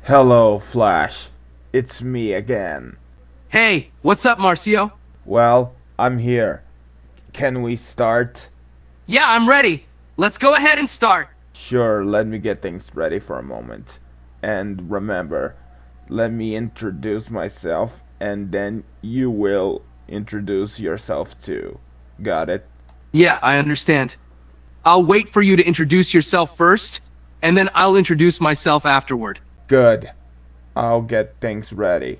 Hello, Flash. It's me again. Hey, what's up, Marcio? Well, I'm here. Can we start? Yeah, I'm ready. Let's go ahead and start. Sure, let me get things ready for a moment. And remember, let me introduce myself, and then you will introduce yourself too. Got it? Yeah, I understand. I'll wait for you to introduce yourself first, and then I'll introduce myself afterward. Good. I'll get things ready.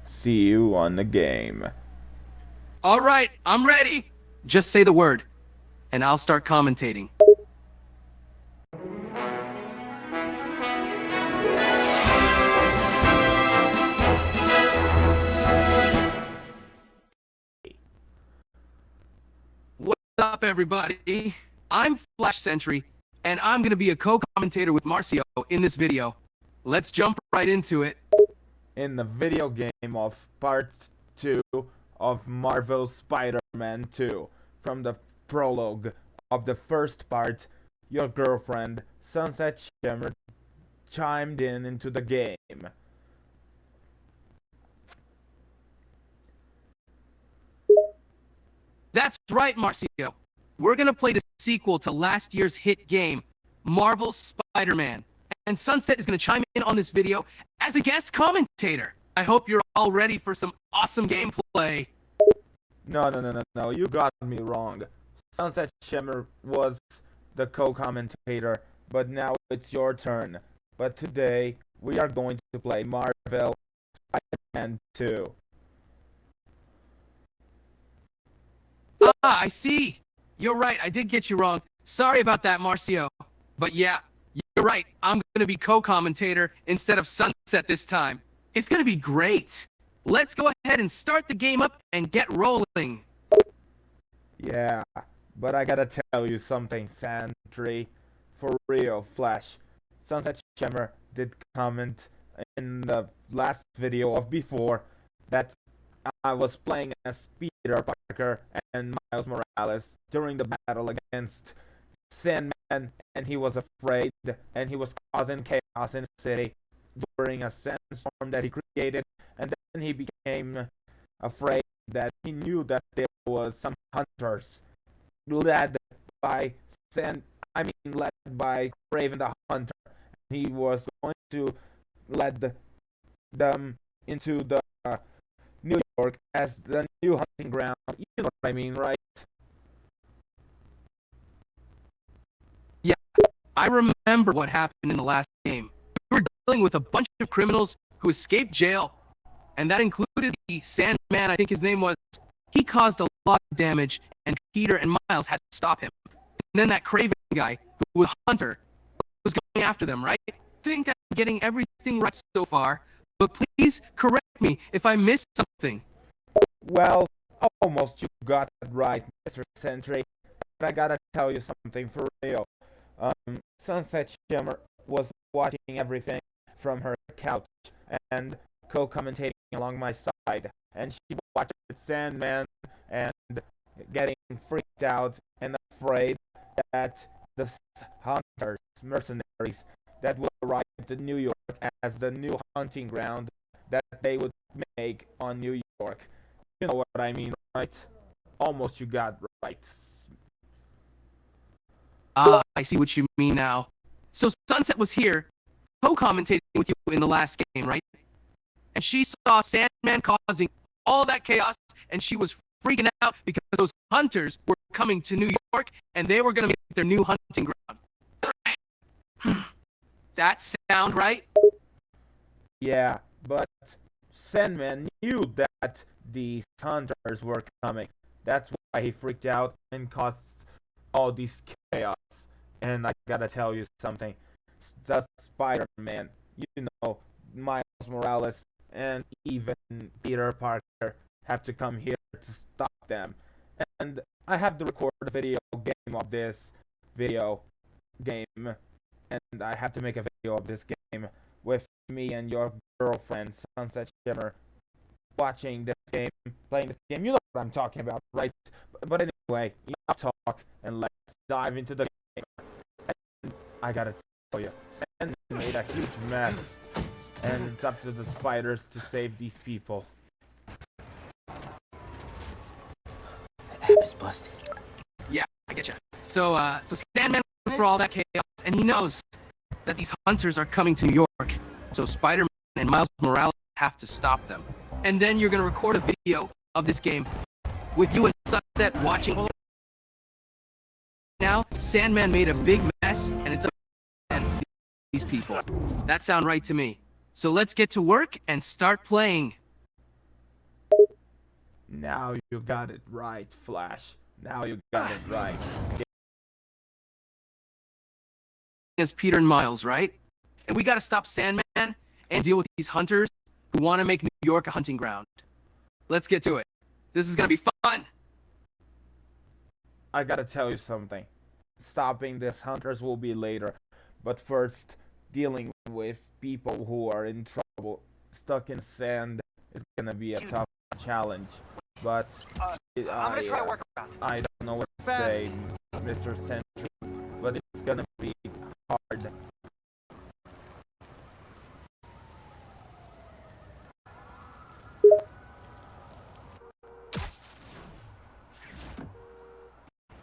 See you on the game. All right, I'm ready. Just say the word, and I'll start commentating. What's up, everybody? I'm Flash Sentry, and I'm going to be a co-commentator with Marcio in this video. Let's jump right into it. In the video game of Part 2 of Marvel Spider-Man 2. From the prologue of the first part, your girlfriend, Sunset Shimmer, chimed in into the game. That's right, Marcio. We're gonna play the sequel to last year's hit game, Marvel Spider-Man. And Sunset is gonna chime in on this video as a guest commentator. I hope you're all ready for some awesome gameplay. No, you got me wrong. Sunset Shimmer was the co-commentator, but now it's your turn. But today, we are going to play Marvel Spider-Man 2. I see. You're right, I did get you wrong. Sorry about that, Marcio. But yeah, you're right. I'm gonna be co-commentator instead of Sunset this time. It's gonna be great. Let's go ahead and start the game up and get rolling. Yeah, but I gotta tell you something, Sentry. For real, Flash. Sunset Shimmer did comment in the last video of before that I was playing as Peter Parker and Miles Morales during the battle against Sandman, and he was afraid, and he was causing chaos in the city during a sandstorm that he created, and then he became afraid that he knew that there was some hunters led by led by Craven the Hunter. He was going to lead them into the New York as the new hunting ground. You know what I mean, right? Yeah, I remember what happened in the last game. We were dealing with a bunch of criminals who escaped jail, and that included the Sandman, I think his name was. He caused a lot of damage, and Peter and Miles had to stop him. And then that Craven guy, who was Hunter, was going after them, right? I think I'm getting everything right so far, but please correct me if I missed something. Well, almost you got it right, Mr. Sentry. But I gotta tell you something for real. Sunset Shimmer was watching everything from her couch and co-commentating along my side, and she watched Sandman and getting freaked out and afraid that the hunters, mercenaries that will arrive to New York as the new hunting ground that they would make on New York. You know what I mean, right? Almost you got right. Ah, I see what you mean now. So Sunset was here, co-commentating with you in the last game, right? And she saw Sandman causing all that chaos, and she was freaking out because those hunters were coming to New York, and they were going to make their new hunting ground. That sound right? Yeah, but Sandman knew that these hunters were coming. That's why he freaked out and caused all this chaos. And I gotta tell you something. The Spider-Man, you know, Miles Morales, and even Peter Parker have to come here to stop them. And I have to record a video game of this video game, and I have to make a video of this game with me and your girlfriend, Sunset Shimmer, watching this game, playing this game. You know what I'm talking about, right? But anyway, enough talk, and let's dive into the game. And I gotta tell you, Sandman made a huge mess and it's up to the spiders to save these people. The app is busted. Yeah, I get you. So Sandman went for all that chaos, and he knows that these hunters are coming to New York. So Spider-Man and Miles Morales have to stop them. And then you're gonna record a video of this game with you and Sunset watching. Now, Sandman made a big mess, and it's up to these people. That sound right to me. So let's get to work and start playing. Now you got it right, Flash. Now you got it right. As Peter and Miles, right? And we gotta stop Sandman and deal with these hunters who want to make New York a hunting ground. Let's get to it. This is gonna be fun. I gotta tell you something. Stopping these hunters will be later, but first, dealing with people who are in trouble, stuck in sand, is gonna be a tough challenge. But I'm gonna try to work around. I don't know what to say, Mr. Sentry, but it's gonna be hard.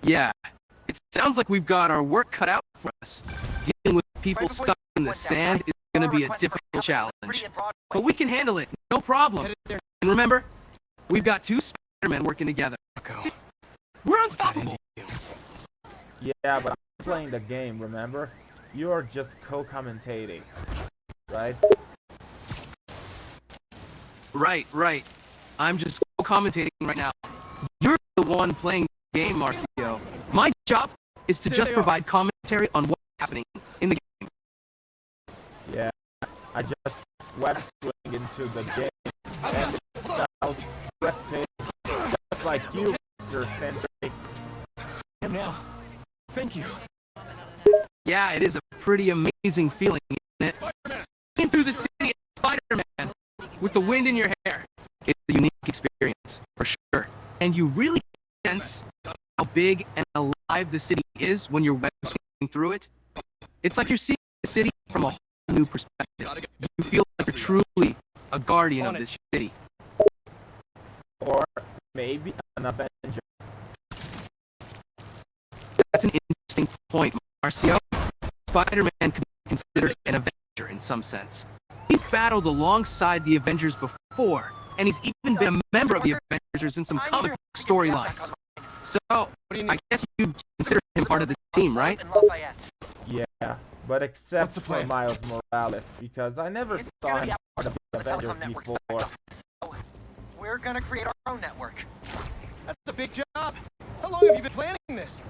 Yeah, it sounds like we've got our work cut out for us. Dealing with people stuck in the sand is gonna be a difficult challenge. But we can handle it, no problem. And remember, we've got two Spider-Men working together. We're unstoppable. Yeah, but I'm playing the game, remember? You're just co-commentating, right? Right. I'm just commentating right now. You're the one playing the game, Marcio. My job is to just provide commentary on what's happening in the game. Yeah, I just web swing into the game, and it sounds breathtaking, just like you, Mr. Sentry. Now, thank you. Yeah, it is a pretty amazing feeling, isn't it? Seeing through the city as Spider-Man with the wind in your hair. It's a unique experience, for sure. And you really sense how big and alive the city is when you're web swinging through it. It's like you're seeing the city from a whole new perspective. You feel like you're truly a guardian of this city. Or maybe an Avenger. That's an interesting point, Marcio. Spider-Man could be considered an Avenger in some sense. He's battled alongside the Avengers before, and he's even been a member of the Avengers in some comic book storylines. So, I guess you consider him part of the team, right? Yeah, but except for Miles Morales, because I never saw him part of the Avengers before. We're gonna create our own network. That's a big job. How long have you been planning this?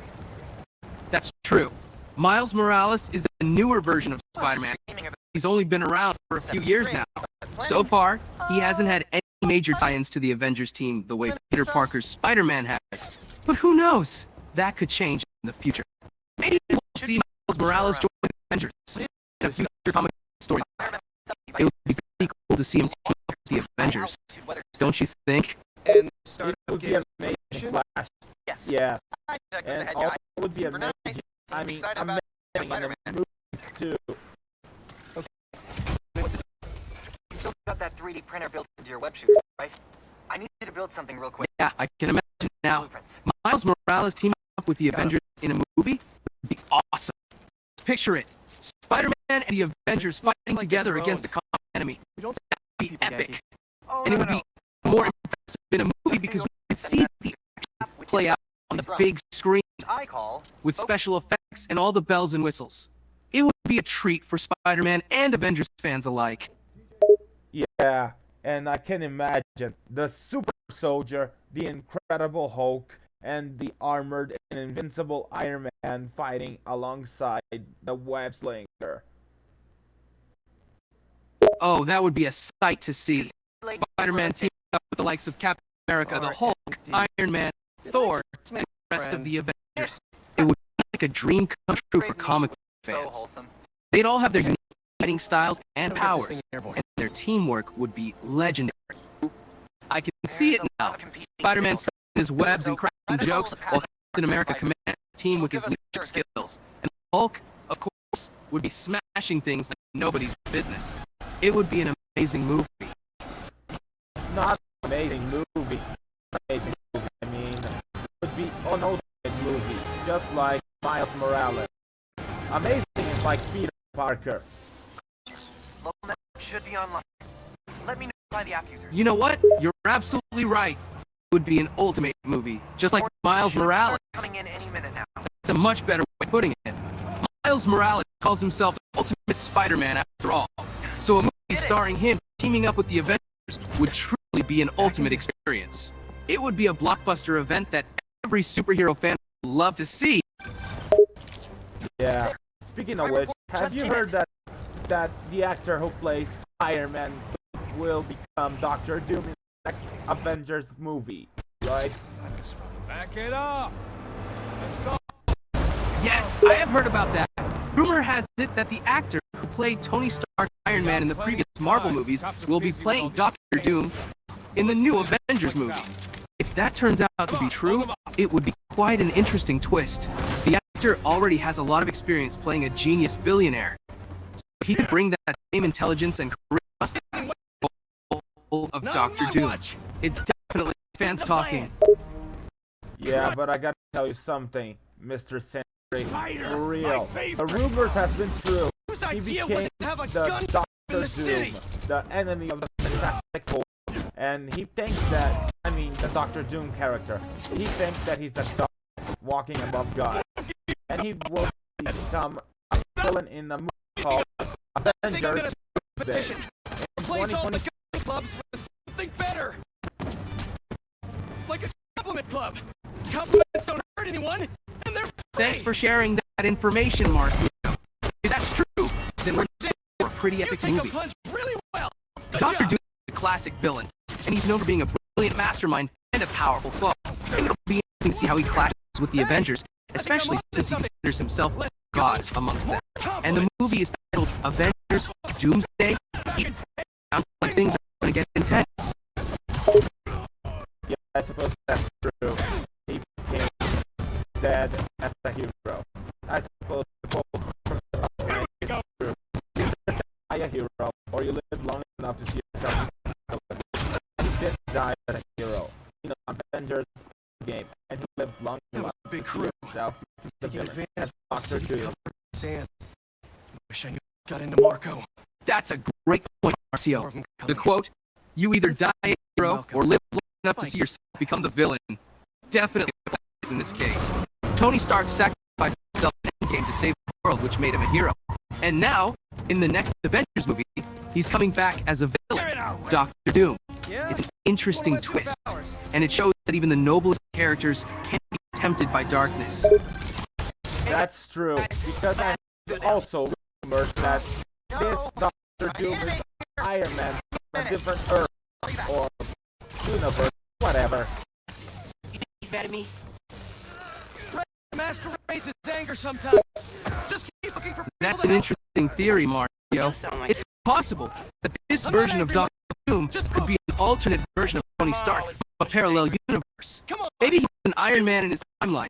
That's true. Miles Morales is a newer version of Spider-Man. He's only been around for a few years now. So far, he hasn't had any major tie-ins to the Avengers team the way Peter Parker's Spider-Man has. But who knows? That could change in the future. Maybe we'll see Miles Morales join the Avengers in a future comic story. It would be pretty cool to see him team up with the Avengers. Don't you think? And It would be amazing, Flash. Yes. Yeah, and also it would be amazing. I mean, amazing in the movies too. You still got that 3D printer built into your web shooter, right? I need you to build something real quick. Yeah, I can imagine now. Blueprints. Miles Morales teaming up with the Avengers in a movie would be awesome. Picture it. Spider-Man and the Avengers fighting together against a common enemy. That would be epic. And it would be more impressive in a movie because we could see the action play out on the big screen I call with special effects and all the bells and whistles. It would be a treat for Spider-Man and Avengers fans alike. Yeah, and I can imagine the Super Soldier, the Incredible Hulk, and the armored and invincible Iron Man fighting alongside the web slinger. Oh, that would be a sight to see. Spider-Man teaming up with the likes of Captain America, the Hulk, Iron Man, Thor, and the rest of the Avengers. It would be like a dream come true for comic book so fans. wholesome. They'd all have their unique fighting styles and powers, and their teamwork would be legendary. I can see it now. Spider-Man setting his webs and cracking jokes, while Captain America commands the team with his leadership skills. And Hulk, of course, would be smashing things like nobody's business. It would be an amazing movie. Not an amazing movie. Amazing movie. I mean, it would be an ultimate movie, just like Miles Morales. Amazing is like Peter Parker. Local network should be online. Let me notify the app users. You know what? You're absolutely right. It would be an ultimate movie, just like Miles Should Morales. start coming in any minute now. That's a much better way of putting it. Miles Morales calls himself the ultimate Spider-Man after all. So a movie starring him teaming up with the Avengers would truly be an ultimate experience. It would be a blockbuster event that every superhero fan would love to see. Yeah. Speaking of which, have you heard that the actor who plays Iron Man will become Doctor Doom in the next Avengers movie, right? Back it up! Let's go! Yes, I have heard about that. Rumor has it that the actor who played Tony Stark Iron Man in the previous Marvel movies will be playing Doctor Doom in the new Avengers movie. If that turns out to be true, it would be quite an interesting twist. The actor already has a lot of experience playing a genius billionaire. So he could bring that same intelligence and charisma to the role of Doctor Doom. It's definitely fans talking. Yeah, but I gotta tell you something, Mr. Sentry. For real. The rumors have been true. Whose He idea was became it to have a the gun in Doctor the Doom, city? the enemy of the Fantastic Four. And he thinks that, I mean, the Doctor Doom character, he thinks that he's a god walking above God. And he will become a villain in a movie called I think I'm Avengers gonna petition. in Replace all the 2020. gun clubs with something better. Like a compliment club. Compliments don't hurt anyone, and they're free. Thanks for sharing that information, Marcio. If that's true, then we're in for a pretty You epic take movie. a punch really well. Good Dr. job. Doom is a classic villain, and he's known for being a brilliant mastermind and a powerful foe. It'll be interesting to see how he clashes with the Avengers, especially since he considers himself God amongst them. And the movie is titled Avengers Doomsday. Sounds like things are going to get intense. Yeah, I suppose that's true. He became dead as a hero. I suppose the quote from the Bible is true. You either die a hero, or you live long enough to see yourself. He didn't die as a hero. You know, Avengers game, and he lived long That enough was a big to see crew. himself the Taking villain advantage as of Doctor city's Doom. covered in sand. Wish I knew I got into Marco. That's a great point, More Marcio. of them The coming. quote, you either die a hero or live long enough to see yourself become the villain, definitely applies in this case. Tony Stark sacrificed himself in Endgame to save the world, which made him a hero. And now, in the next Avengers movie, he's coming back as a villain, Doctor Doom. It's an interesting twist, and it shows that even the noblest characters can be tempted by darkness. That's true, because I also rumors that this Doctor Doom is Iron Man from a different Earth or universe, whatever. He's mad at me. Masquerades his anger sometimes. Just keep looking for people That's to an help. interesting theory, Marcio. It's possible that this version of Doctor Doom could be an alternate version of Tony Stark, a parallel universe. Come on. Maybe he's an Iron Man in his timeline,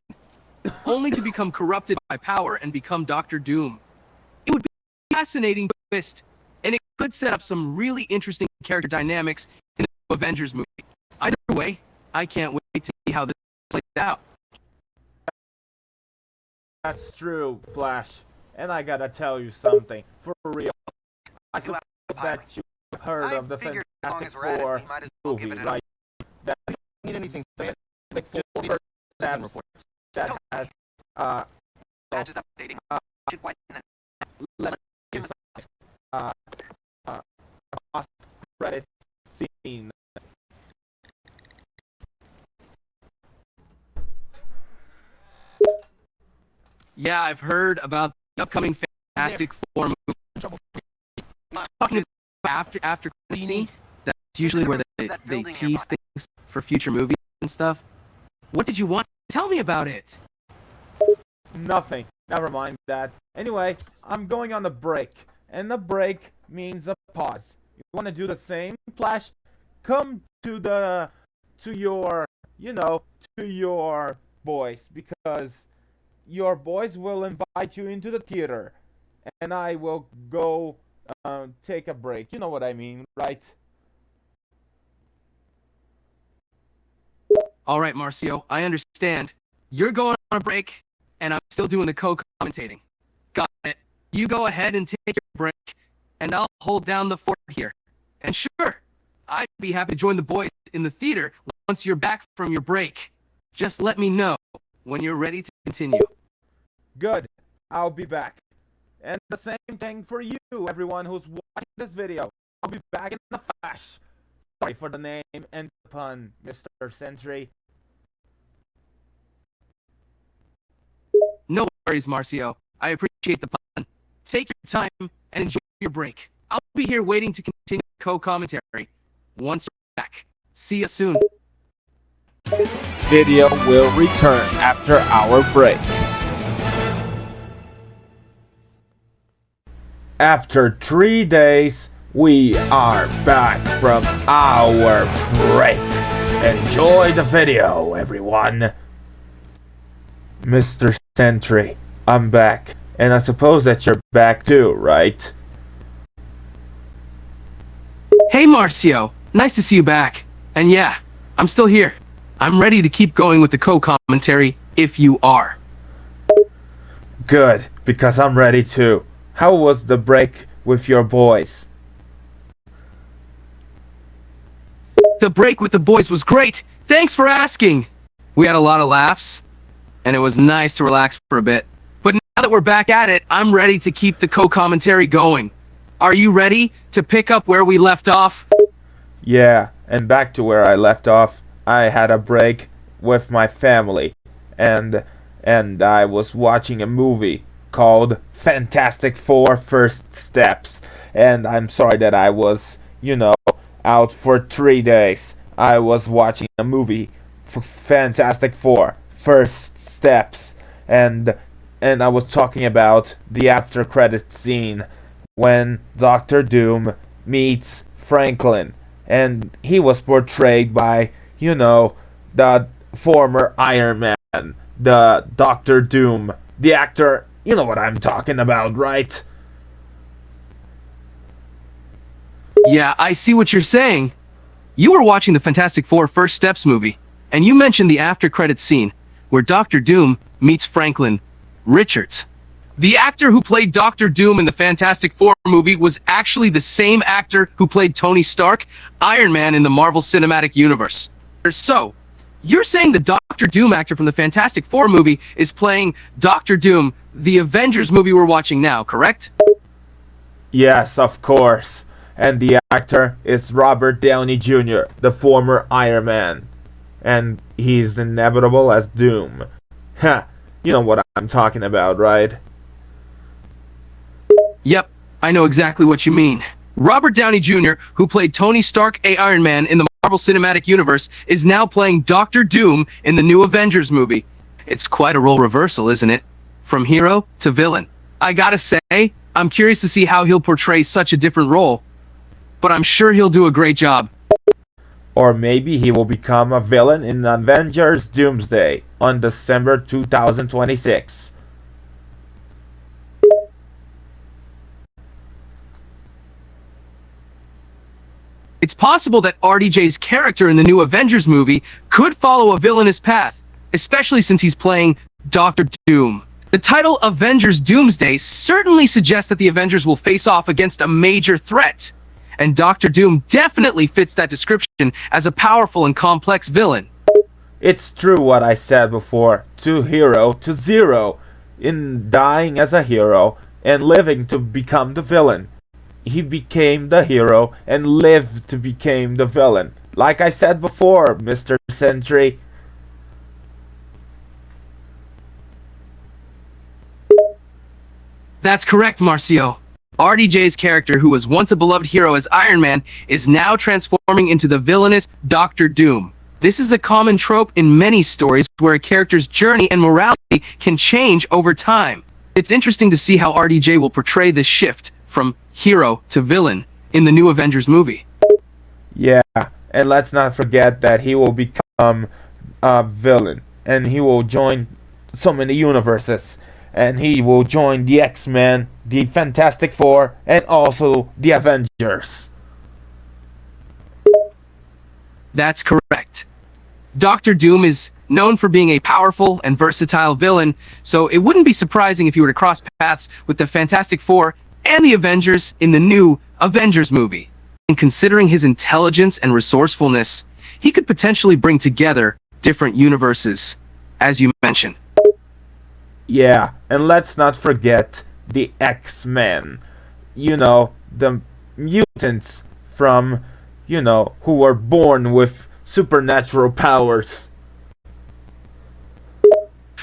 only to become corrupted by power and become Doctor Doom. It would be a fascinating twist, and it could set up some really interesting character dynamics in the Avengers movie. Either way, I can't wait to see how this plays out. That's true, Flash. And I gotta tell you something, for real. I suppose that you've heard of the figured as long Fantastic as we're at it, Four we might as well movie, give it an right? That need anything Fantastic Four Citizen that, report. that has, Badge is updating. Should widen the let me uh, post credits scene. Yeah, I've heard about the upcoming Fantastic Four movie. Talking about after credit scene, that's usually where they tease things for future movies and stuff. What did you want to tell me about it? Nothing. Never mind that. Anyway, I'm going on a break. And the break means a pause. You want to do the same, Flash? Come to your boys, because your boys will invite you into the theater. And I will go take a break. You know what I mean, right? All right, Marcio, I understand. You're going on a break, and I'm still doing the co-commentating. Got it. You go ahead and take your break, and I'll hold down the fort here. And sure, I'd be happy to join the boys in the theater once you're back from your break. Just let me know when you're ready to continue. Good. I'll be back. And the same thing for you, everyone who's watching this video. I'll be back in a flash. Sorry for the name and the pun, Mr. Sentry. No worries, Marcio. I appreciate the pun. Take your time and enjoy your break. I'll be here waiting to continue co-commentary once we're back. See you soon. Video will return after our break. After 3 days, we are back from our break. Enjoy the video, everyone. Mr. Sentry, I'm back. And I suppose that you're back too, right? Hey, Marcio. Nice to see you back. And yeah, I'm still here. I'm ready to keep going with the co-commentary if you are. Good, because I'm ready too. How was the break with your boys? The break with the boys was great. Thanks for asking. We had a lot of laughs, and it was nice to relax for a bit. But now that we're back at it, I'm ready to keep the co-commentary going. Are you ready to pick up where we left off? Yeah, and back to where I left off. I had a break with my family, and I was watching a movie called Fantastic Four First Steps. And I'm sorry that I was, out for 3 days. I was watching a movie for Fantastic Four First Steps, and I was talking about the after credit scene when Doctor Doom meets Franklin, and he was portrayed by, the former Iron Man, the Doctor Doom, the actor. You know what I'm talking about, right? Yeah, I see what you're saying. You were watching the Fantastic Four First Steps movie, and you mentioned the after credits scene where Doctor Doom meets Franklin Richards. The actor who played Doctor Doom in the Fantastic Four movie was actually the same actor who played Tony Stark, Iron Man in the Marvel Cinematic Universe. So, you're saying the Doctor Doom actor from the Fantastic Four movie is playing Doctor Doom, the Avengers movie we're watching now, correct? Yes, of course. And the actor is Robert Downey Jr., the former Iron Man. And he's inevitable as Doom. Ha! You know what I'm talking about, right? Yep, I know exactly what you mean. Robert Downey Jr., who played Tony Stark, Iron Man in the Marvel Cinematic Universe, is now playing Doctor Doom in the new Avengers movie. It's quite a role reversal, isn't it? From hero to villain. I gotta say, I'm curious to see how he'll portray such a different role. But I'm sure he'll do a great job. Or maybe he will become a villain in Avengers Doomsday on December 2026. It's possible that RDJ's character in the new Avengers movie could follow a villainous path, especially since he's playing Doctor Doom. The title Avengers Doomsday certainly suggests that the Avengers will face off against a major threat, and Doctor Doom definitely fits that description as a powerful and complex villain. It's true what I said before, to hero to zero, in dying as a hero and living to become the villain. He became the hero and lived to become the villain. Like I said before, Mr. Sentry. That's correct, Marcio. RDJ's character, who was once a beloved hero as Iron Man, is now transforming into the villainous Doctor Doom. This is a common trope in many stories where a character's journey and morality can change over time. It's interesting to see how RDJ will portray this shift from hero to villain in the new Avengers movie. Yeah, and let's not forget that he will become a villain, and he will join so many universes, and he will join the X-Men, the Fantastic Four, and also the Avengers. That's correct. Doctor Doom is known for being a powerful and versatile villain, so it wouldn't be surprising if you were to cross paths with the Fantastic Four and the Avengers in the new Avengers movie. And considering his intelligence and resourcefulness, he could potentially bring together different universes, as you mentioned. Yeah, and let's not forget the X-Men. You know, the mutants from, who were born with supernatural powers.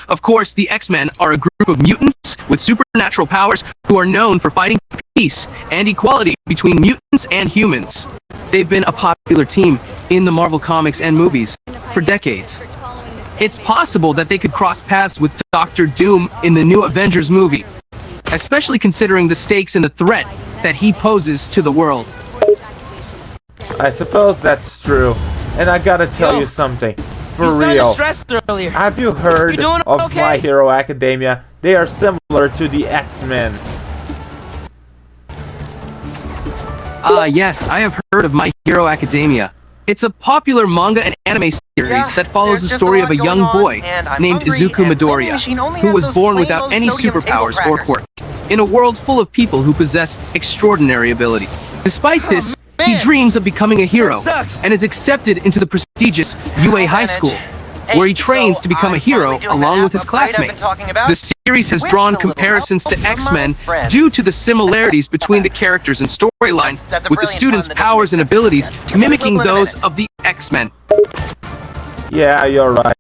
Of course, the X-Men are a group of mutants with supernatural powers who are known for fighting for peace and equality between mutants and humans. They've been a popular team in the Marvel comics and movies for decades. It's possible that they could cross paths with Doctor Doom in the new Avengers movie, especially considering the stakes and the threat that he poses to the world. I suppose that's true. And I gotta tell you something. For You sounded real. stressed earlier. Have you heard You doing of okay? My Hero Academia? They are similar to the X-Men. Yes, I have heard of My Hero Academia. It's a popular manga and anime series that follows the there's just story a of a lot young going on, boy and I'm named hungry, Izuku and the vending Midoriya, machine only who has was those born plain without old any sodium table superpowers or crackers. quirk, in a world full of people who possess extraordinary ability. Despite this, he man. dreams of becoming a hero That sucks. and is accepted into the prestigious UA High manage. School, Hey, where he trains so to become a I'm hero finally doing along the with his upgrade I've been classmates. talking about The series has with drawn a little comparisons to help from my X-Men friends. due to the similarities between the characters and storyline, That's a with the brilliant students' pun that doesn't powers make and sense to me abilities yet. We'll mimicking learn in a those minute. of the X-Men. Yeah, you're right.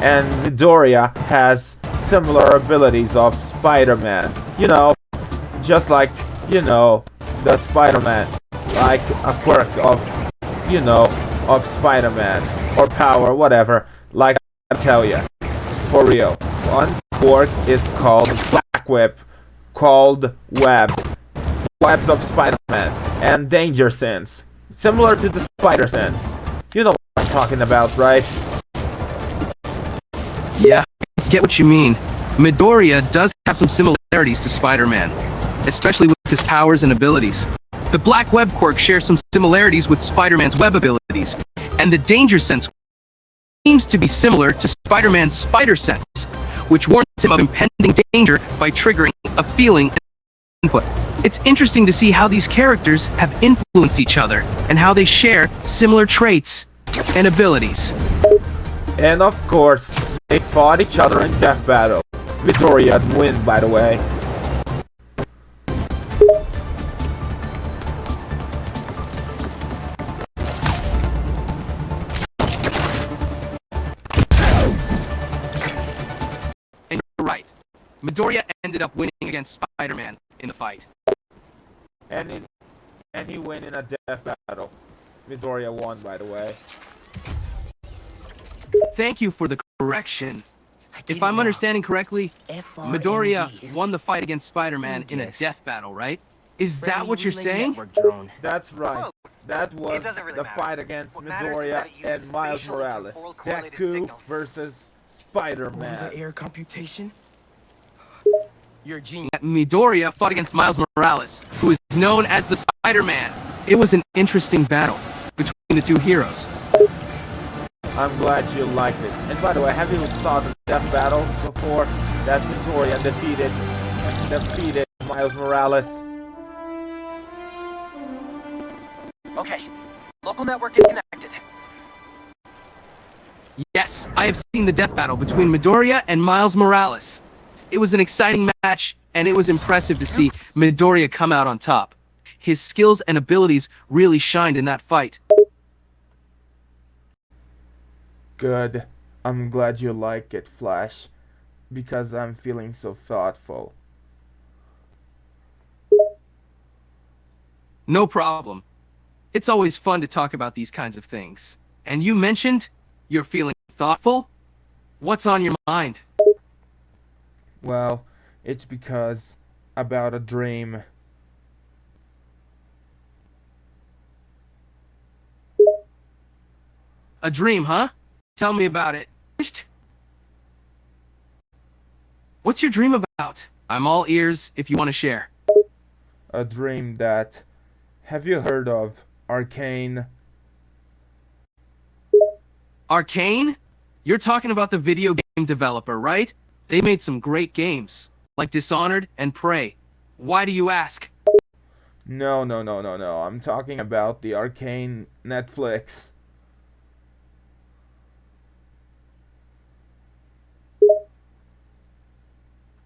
And Midoriya has similar abilities of Spider-Man. Just like, the Spider-Man. Like a quirk of, of Spider-Man. Or power, whatever. Like I tell you. For real. One quirk is called Black Whip. Called Web. Webs of Spider-Man. And Danger Sense. Similar to the Spider Sense. You know what I'm talking about, right? Yeah, I get what you mean. Midoriya does have some similarities to Spider-Man, especially with his powers and abilities. The Black Web quirk shares some similarities with Spider-Man's web abilities, and the Danger Sense seems to be similar to Spider-Man's Spider Sense, which warns him of impending danger by triggering a feeling input. It's interesting to see how these characters have influenced each other and how they share similar traits and abilities. And of course, they fought each other in death battle. Midoriya win, by the way. And you're right. Midoriya ended up winning against Spider-Man in the fight. And he win in a death battle. Midoriya won, by the way. Thank you for the correction. If I'm understanding correctly, Midoriya won the fight against Spider-Man in a Yes. death battle, right? Is that what you're saying? That's right. Close. That was It doesn't really the matter. fight against What matters is Midoriya that it uses and Miles spatial Morales. temporal correlated Deku signals. versus Spider-Man. air computation? You're a genius. Midoriya fought against Miles Morales, who is known as the Spider-Man. It was an interesting battle between the two heroes. I'm glad you liked it. And by the way, have you saw the death battle before that Midoriya defeated Miles Morales? Okay. Local network is connected. Yes, I have seen the death battle between Midoriya and Miles Morales. It was an exciting match, and it was impressive to see Midoriya come out on top. His skills and abilities really shined in that fight. Good. I'm glad you like it, Flash. Because I'm feeling so thoughtful. No problem. It's always fun to talk about these kinds of things. And you mentioned you're feeling thoughtful? What's on your mind? Well, it's because about a dream. A dream, huh? Tell me about it. What's your dream about? I'm all ears if you want to share. A dream that. Have you heard of Arcane? Arcane? You're talking about the video game developer, right? They made some great games, like Dishonored and Prey. Why do you ask? No, no, no, no, no. I'm talking about the Arcane Netflix.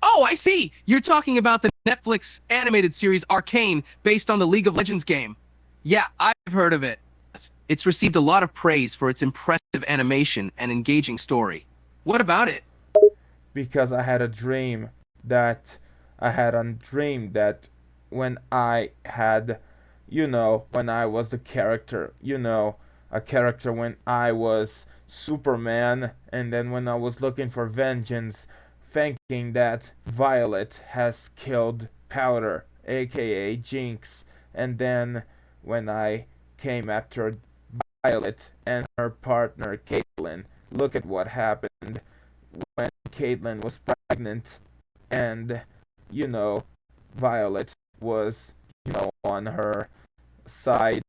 Oh, I see! You're talking about the Netflix animated series Arcane, based on the League of Legends game. Yeah, I've heard of it. It's received a lot of praise for its impressive animation and engaging story. What about it? Because I had a dream that when I had, when I was the character, a character when I was Superman, and then when I was looking for vengeance, thinking that Violet has killed Powder, aka Jinx, and then when I came after Violet and her partner Caitlyn, look at what happened when Caitlyn was pregnant and, you know, Violet was, on her side.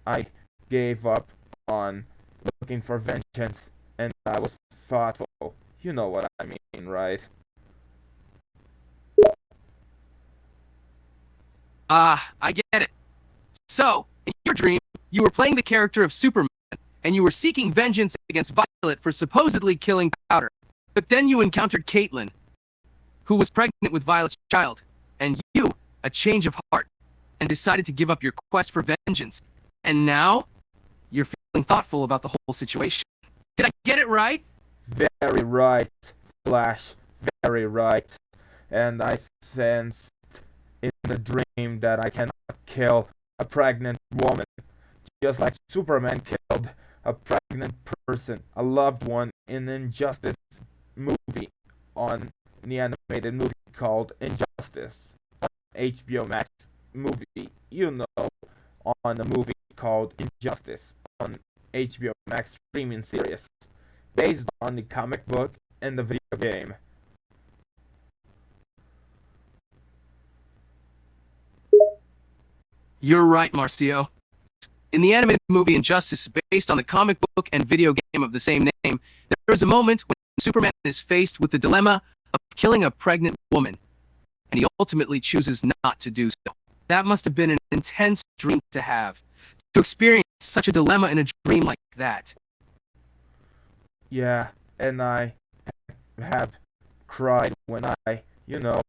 I gave up on looking for vengeance and I was thoughtful. You know what I mean, right? Ah, I get it. So, in your dream, you were playing the character of Superman, and you were seeking vengeance against Violet for supposedly killing Powder. But then you encountered Caitlyn, who was pregnant with Violet's child, and you, a change of heart, and decided to give up your quest for vengeance. And now, you're feeling thoughtful about the whole situation. Did I get it right? Very right, Flash. Very right. And I sensed in the dream that I cannot kill a pregnant woman, just like Superman killed a pregnant person, a loved one, in Injustice movie, on the animated movie called Injustice, HBO Max movie, on a movie called Injustice on HBO Max streaming series, based on the comic book and the video game. You're right, Marcio. In the animated movie Injustice, based on the comic book and video game of the same name, there is a moment when Superman is faced with the dilemma of killing a pregnant woman, and he ultimately chooses not to do so. That must have been an intense dream to have, to experience such a dilemma in a dream like that. Yeah, and I have cried when you know,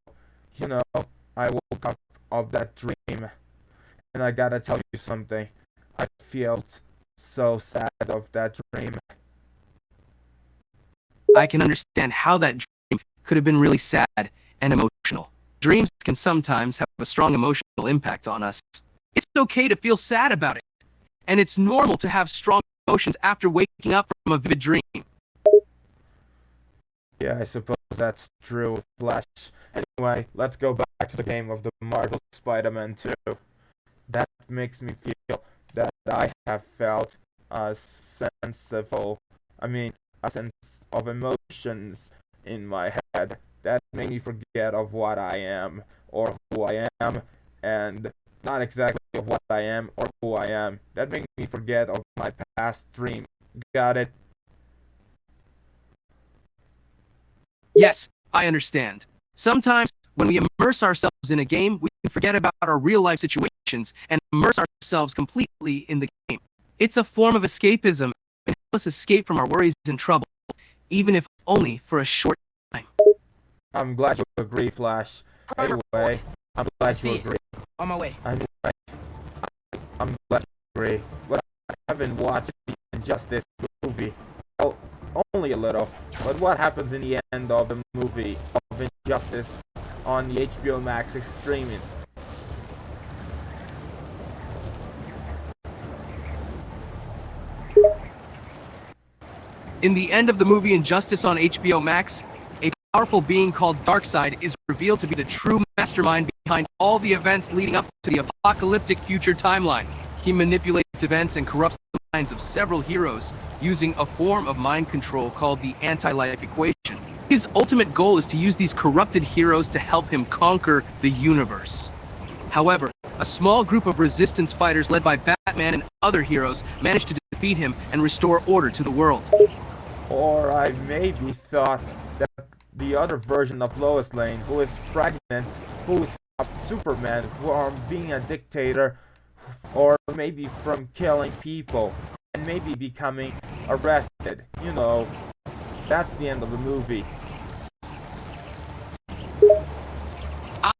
I woke up of that dream, and I gotta tell you something. I felt so sad of that dream. I can understand how that dream could have been really sad and emotional. Dreams can sometimes have a strong emotional impact on us. It's okay to feel sad about it, and it's normal to have strong emotions after waking up from a vivid dream. Yeah, I suppose that's true, Flash. Anyway, let's go back to the game of the Marvel Spider-Man 2. That makes me feel that I have felt a a sense of emotions in my head that made me forget of what I am or who I am, and not exactly of what I am or who I am. That made me forget of my past dream. Got it? Yes, I understand. Sometimes, when we immerse ourselves in a game, we can forget about our real-life situations and immerse ourselves completely in the game. It's a form of escapism and help us escape from our worries and trouble, even if only for a short time. I'm glad you agree, Flash. Anyway, I'm glad you agree. On my way. Anyway, I'm glad you agree. But I haven't watched the Injustice movie. Well, only a little. But what happens in the end of the movie of Injustice on the HBO Max streaming? In the end of the movie Injustice on HBO Max, a powerful being called Darkseid is revealed to be the true mastermind behind all the events leading up to the apocalyptic future timeline. He manipulates events and corrupts the minds of several heroes using a form of mind control called the anti-life equation. His ultimate goal is to use these corrupted heroes to help him conquer the universe. However, a small group of resistance fighters led by Batman and other heroes manage to defeat him and restore order to the world. Or I maybe thought that the other version of Lois Lane, who is pregnant, who stopped Superman from being a dictator, or maybe from killing people, and maybe becoming arrested. You know, that's the end of the movie.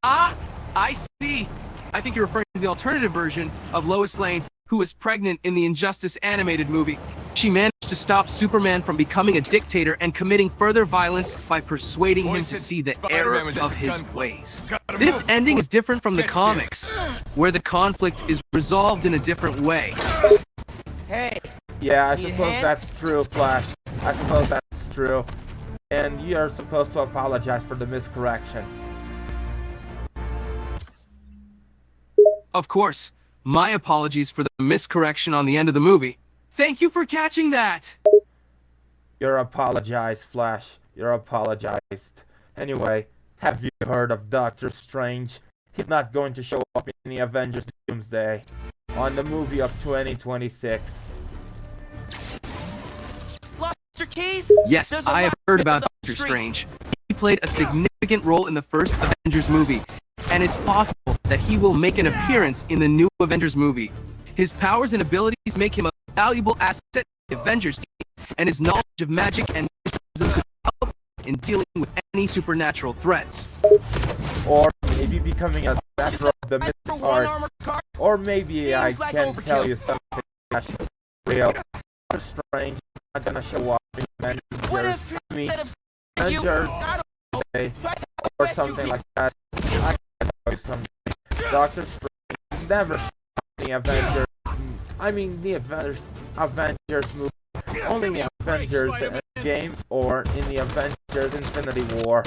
Ah, I see. I think you're referring to the alternative version of Lois Lane, who was pregnant in the Injustice animated movie. She managed to stop Superman from becoming a dictator and committing further violence by persuading him to see the error of his ways. This ending is different from the comics, where the conflict is resolved in a different way. Hey, Yeah, I suppose that's true, Flash. I suppose that's true. And you're supposed to apologize for the miscorrection. Of course, my apologies for the miscorrection on the end of the movie. Thank you for catching that! You're apologized, Flash. You're apologized. Anyway, have you heard of Doctor Strange? He's not going to show up in the Avengers Doomsday on the movie of 2026. lost your keys? Yes, There's a I have lot heard of about the Doctor street. Strange. He played a significant role in the first Avengers movie, and it's possible that he will make an appearance in the new Avengers movie. His powers and abilities make him a valuable asset to the Avengers team, and his knowledge of magic and mysticism could help in dealing with any supernatural threats. Or maybe becoming a master of the For mystic one arts. armored car? Or maybe I Seems like can tell overkill. you something, Flash. Real. Doctor Strange is not gonna show up in What Avengers. if I mean, instead of saving you, Avengers I don't Day try to or rescue something me? like that. I can tell you something. Doctor Strange never showed up in the Avengers. I mean, the Avengers movie. Only in the Avengers game or in the Avengers Infinity War.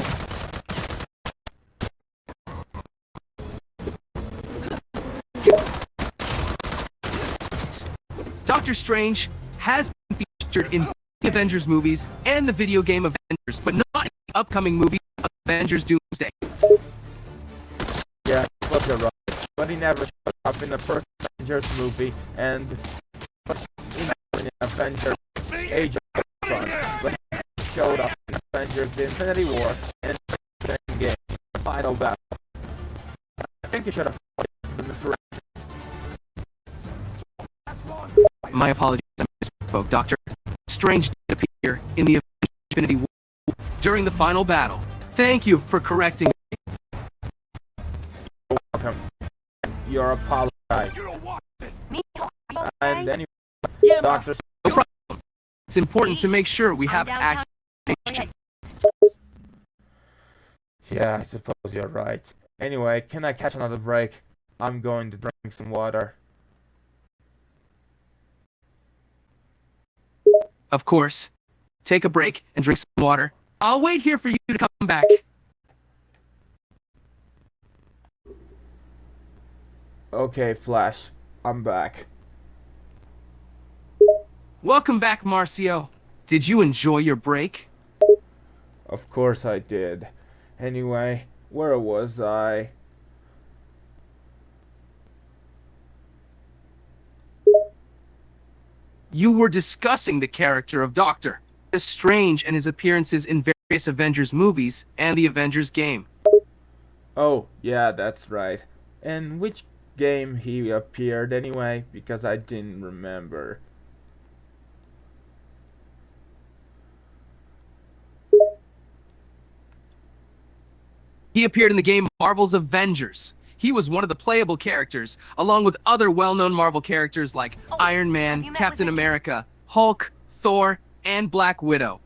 Doctor Strange has been featured in the Avengers movies and the video game Avengers, but not in the upcoming movie Avengers Doomsday. Yeah, look, you're right. But he never showed up in the first Avengers movie and in Avengers Age of Ultron. But he showed up in Avengers Infinity War and Endgame Final Battle. I think you should have played the misread. My apologies, I misspoke, Doctor. Strange did appear in the Infinity War during the final battle. Thank you for correcting me. You're welcome. You're apologized. And anyway, Yeah, Ma. Doctor No problem. It's important to make sure we have accurate information. Yeah, I suppose you're right. Anyway, can I catch another break? I'm going to drink some water. Of course. Take a break and drink some water. I'll wait here for you to come back. Okay, Flash, I'm back. Welcome back, Marcio. Did you enjoy your break? Of course I did. Anyway, where was I? You were discussing the character of Doctor Strange and his appearances in various Avengers movies and the Avengers game. Oh, yeah, that's right. And which game he appeared anyway? Because I didn't remember. He appeared in the game Marvel's Avengers. He was one of the playable characters, along with other well-known Marvel characters like Iron have Man, you met Captain with Mr. America, Hulk, Thor, and Black Widow.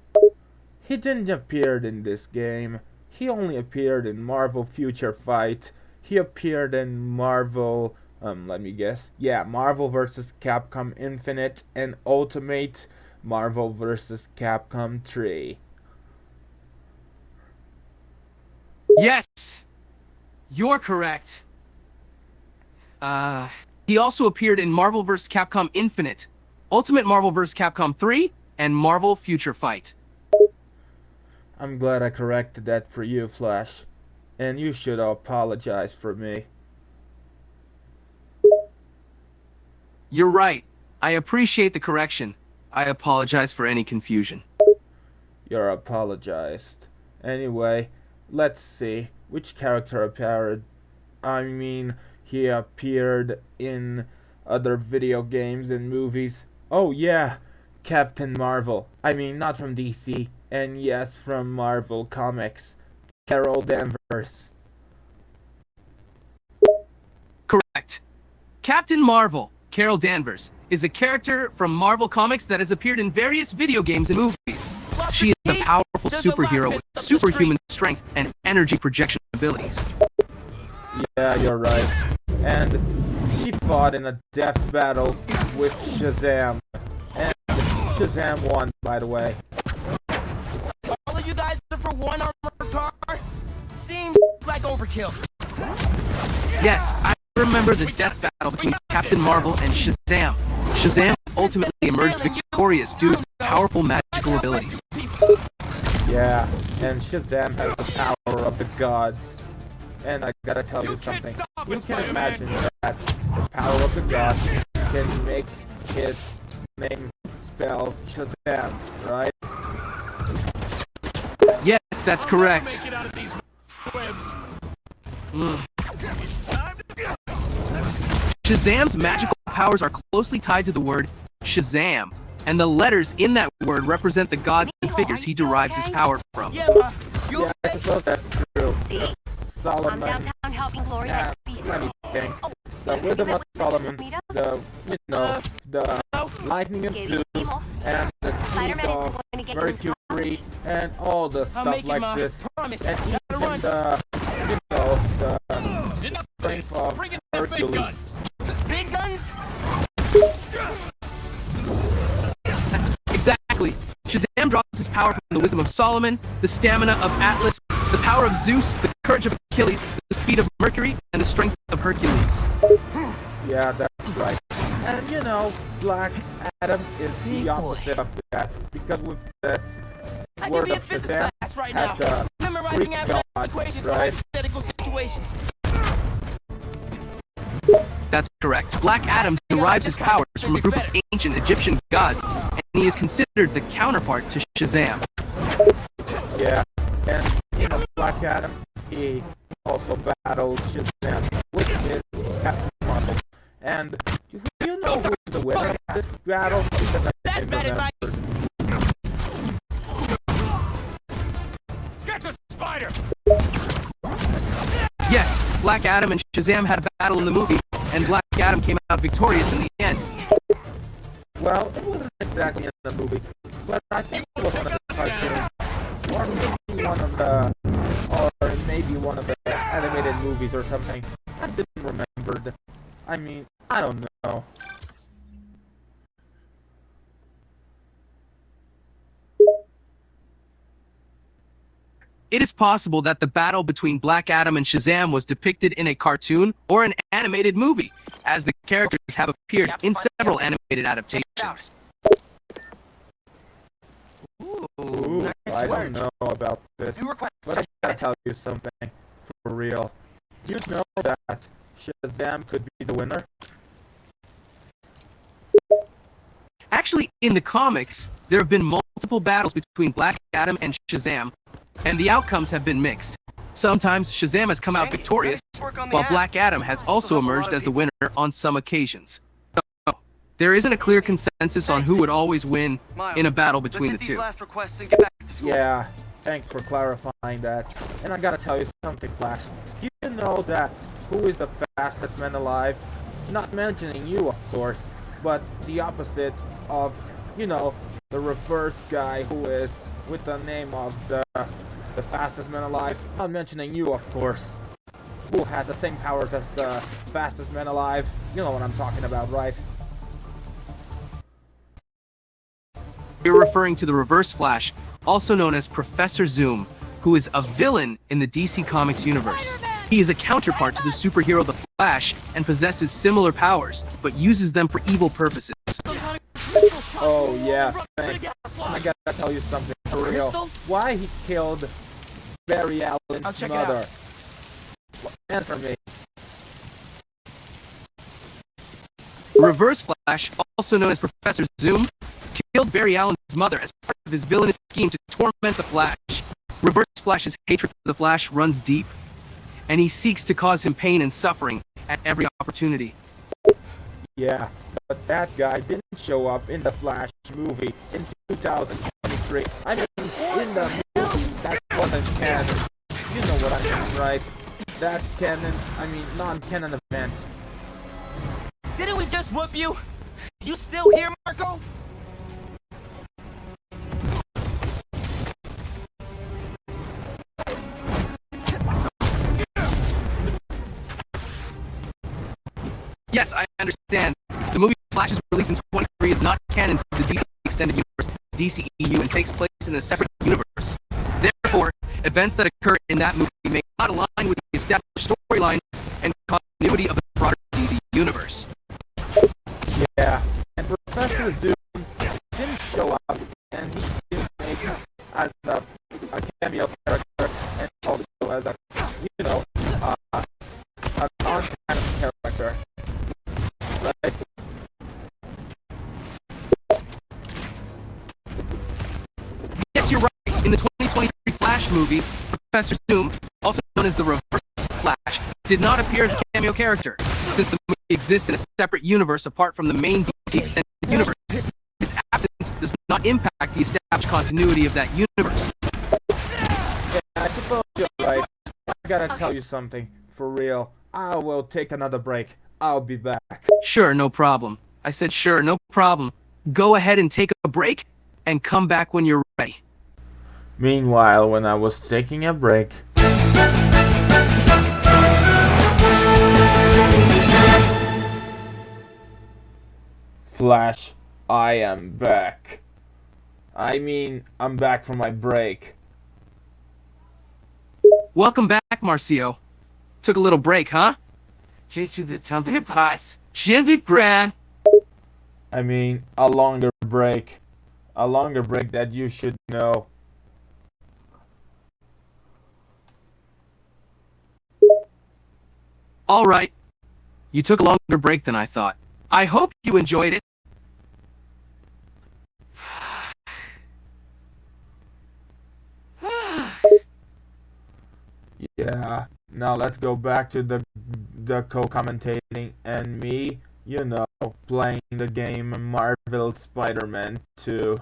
He didn't appear in this game. He only appeared in Marvel Future Fight. He appeared in Marvel, let me guess. Yeah, Marvel vs. Capcom Infinite and Ultimate Marvel vs. Capcom 3. Yes! You're correct. He also appeared in Marvel vs. Capcom Infinite, Ultimate Marvel vs. Capcom 3, and Marvel Future Fight. I'm glad I corrected that for you, Flash. And you should apologize for me. You're right. I appreciate the correction. I apologize for any confusion. You're apologized. Anyway, let's see. Which character appeared? I mean, he appeared in other video games and movies. Oh yeah, Captain Marvel. I mean, not from DC. And yes, from Marvel Comics. Carol Danvers. Correct. Captain Marvel, Carol Danvers, is a character from Marvel Comics that has appeared in various video games and movies. She is a powerful superhero with superhuman strength and energy projection abilities. Yeah, you're right. And he fought in a death battle with Shazam. And Shazam won, by the way. All of you guys are for one armored car? Seems like overkill. Yes, I remember the death battle between Captain Marvel and Shazam. Shazam ultimately emerged victorious due to his powerful magical abilities. Yeah, and Shazam has the power of the gods. And I gotta tell you something. You can imagine that the power of the gods can make his name spell Shazam, right? Yes, that's correct. Shazam's magical powers are closely tied to the word Shazam, and the letters in that word represent the gods and figures he derives his power from. Yeah, Ma. Yeah, I suppose that's true. See? Solomon. I'm downtown helping Gloria Yeah, at the beast. anything. The wisdom of Solomon, the, the lightning of Zeus, and the speed Spider-Man isn't of going to get you Mercury, and all the I'll stuff make it, like Ma. this. Promise. And Gotta even run. the Enough strength of Bring in the big Hercules. guns. Big guns? Exactly. Shazam draws his power from the wisdom of Solomon, the stamina of Atlas, the power of Zeus, the courage of Achilles, the speed of Mercury, and the strength of Hercules. Yeah, that's right. And you know, Black Adam is the opposite of that, because with this I can word be a of physics Shazam class right has now. the Memorizing Greek abstract gods, equations for right? hypothetical situations. That's correct. Black Adam derives his powers from a group of ancient Egyptian gods, and he is considered the counterpart to Shazam. Yeah, and you know, Black Adam, he also battled Shazam, which is Captain Marvel. And do you know who's the winner of this battle? Because I That's can't bad remember. advice. Get the spider. Yes, Black Adam and Shazam had a battle in the movie, and Black Adam came out victorious in the end. Well, it wasn't exactly in the movie, but I think it was one of the cartoons, or maybe one of the animated movies or something. I didn't remember. I mean, I don't know. It is possible that the battle between Black Adam and Shazam was depicted in a cartoon or an animated movie, as the characters have appeared in several animated adaptations. Ooh, nice I work. don't know about this, New request. but I gotta tell you something for real. You know that Shazam could be the winner? Actually, in the comics, there have been multiple battles between Black Adam and Shazam, and the outcomes have been mixed. Sometimes Shazam has come out victorious, while Black Adam has also emerged as the winner on some occasions. So, there isn't a clear consensus on who would always win in a battle between the two. Last requests and get back to school. Yeah, thanks for clarifying that. And I gotta tell you something, Flash. Do you know that who is the fastest man alive? Not mentioning you, of course, but the opposite of, you know, the reverse guy who is with the name of the fastest man alive. Not mentioning you, of course. Who has the same powers as the fastest man alive. You know what I'm talking about, right? You're referring to the Reverse Flash, also known as Professor Zoom, who is a villain in the DC Comics universe. He is a counterpart to the superhero The Flash and possesses similar powers, but uses them for evil purposes. Oh yeah, thanks. I gotta tell you something for real. Crystal? Why he killed Barry I'll Allen's check it mother? out. Answer me. Reverse Flash, also known as Professor Zoom, killed Barry Allen's mother as part of his villainous scheme to torment the Flash. Reverse Flash's hatred for the Flash runs deep, and he seeks to cause him pain and suffering at every opportunity. Yeah, but that guy didn't show up in the Flash movie in 2023. I mean, in the movie, that wasn't canon. You know what I mean, right? That canon, non-canon event. Didn't we just whoop you? You still here, Marco? Yes, I understand. The movie Flash is released in 2023 is not canon to the DC Extended Universe, DCEU, and takes place in a separate universe. Therefore, events that occur in that movie may not align with the established storylines and continuity of the broader DC universe. Yeah, and Professor Zoom didn't show up, and he didn't make it as a cameo character, and also as a, a non-canon character. Right? Yes, you're right. In the 2023 Flash movie, Professor Zoom, also known as the Reverse Flash, did not appear as a cameo character. Since the movie exists in a separate universe apart from the main DC Extended Universe, its absence does not impact the established continuity of that universe. Yeah, I suppose you're right. I gotta tell you something, for real. I will take another break. I'll be back. Sure, no problem. I said sure, no problem. Go ahead and take a break, and come back when you're ready. Meanwhile, when I was taking a break, Flash, I am back. I'm back from my break. Welcome back, Marcio. Took a little break, huh? Brand. A longer break. A longer break that you should know. All right. You took a longer break than I thought. I hope you enjoyed it. Yeah. Now let's go back to the co-commentating and me, playing the game Marvel Spider-Man 2.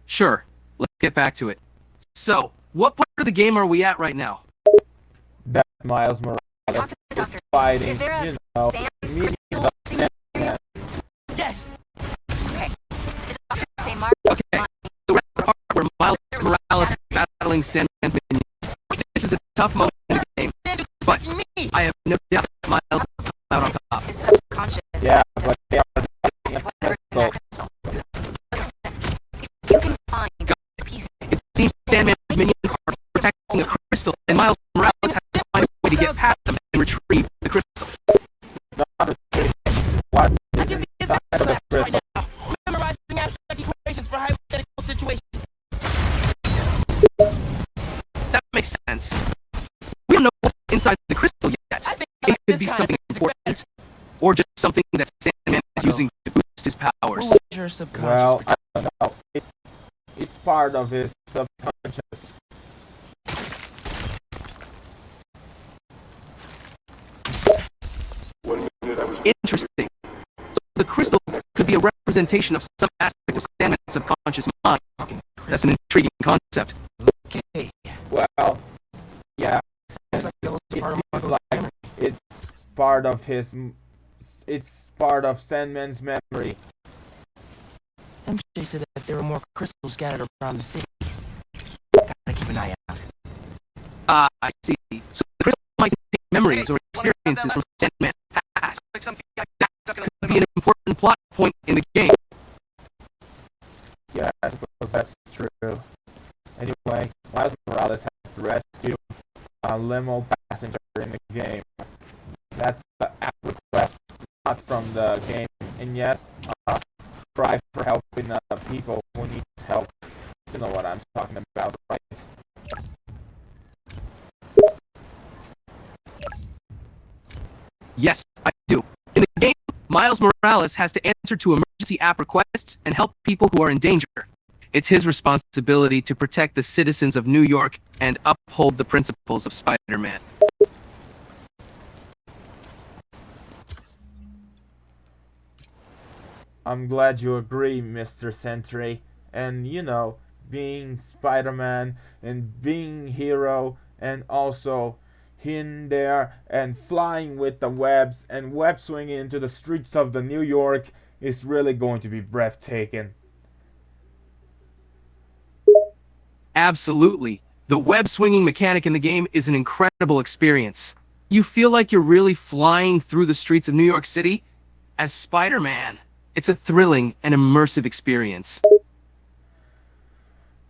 Sure. Let's get back to it. So, what part of the game are we at right now? That Miles Morales Talk to the is doctor. fighting, Is there a sand meeting crystal the thing? Sandman. Yes! Okay. The doctor say Mark. Okay, the red part where Miles Morales is battling Sandman's minions. This is a tough moment in the game, but I have no doubt that Miles will come out on top. Is subconscious. Yeah, but they are fighting Whatever a that crystal. crystal. Listen, if you can find pieces. It seems Sandman's minions are protecting a crystal, and Miles Morales has to find a way to get past them and retrieve the crystal. Not a what I is can be inside of the crystal? now. Memorizing abstract equations for hypothetical situations. That makes sense. We don't know what's inside the crystal yet. I think It could this be kind something of important, or just something that Sandman is using to boost his powers. What was your subconscious? Well, I don't know. It's part of his subconscious. Interesting. So the crystal could be a representation of some aspect of Sandman's subconscious mind. That's an intriguing concept. Okay. Well, yeah, Sounds like it was part of it's Marco's like memory. it's part of Sandman's memory. MJ said that there were more crystals scattered around the city. Gotta keep an eye out. Ah, I see. So the crystal might contain memories or experiences from Sandman's past. That could be an important plot point in the game. Yeah, I suppose that's true. Anyway, Miles Morales has to rescue a limo passenger in the game. That's the game. And yes, cry for helping people who need help. You know what I'm talking about, right? Yes, I do. In the game, Miles Morales has to answer to emergency app requests and help people who are in danger. It's his responsibility to protect the citizens of New York and uphold the principles of Spider-Man. I'm glad you agree, Mr. Sentry. And you know, being Spider-Man and being hero and also in there and flying with the webs and web swinging into the streets of the New York is really going to be breathtaking. Absolutely. The web-swinging mechanic in the game is an incredible experience. You feel like you're really flying through the streets of New York City as Spider-Man. It's a thrilling and immersive experience.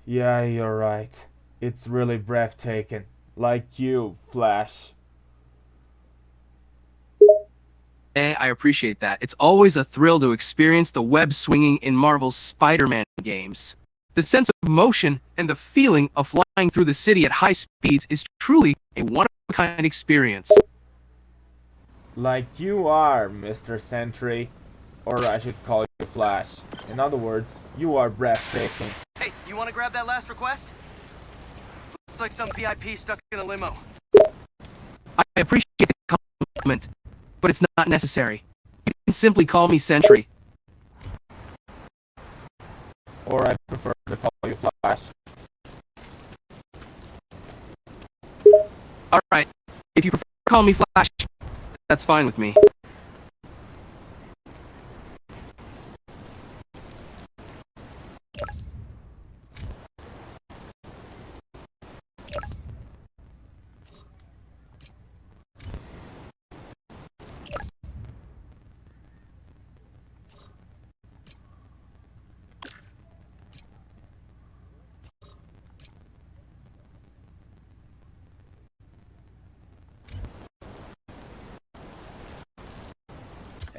Yeah, you're right. It's really breathtaking. Like you, Flash. I appreciate that. It's always a thrill to experience the web swinging in Marvel's Spider-Man games. The sense of motion and the feeling of flying through the city at high speeds is truly a one-of-a-kind experience. Like you are, Mr. Sentry. Or I should call you Flash. In other words, you are breathtaking. Hey, you want to grab that last request? Looks like some VIP stuck in a limo. I appreciate the compliment, but it's not necessary. You can simply call me Sentry. Or I prefer to call you Flash. Alright, if you prefer to call me Flash, that's fine with me.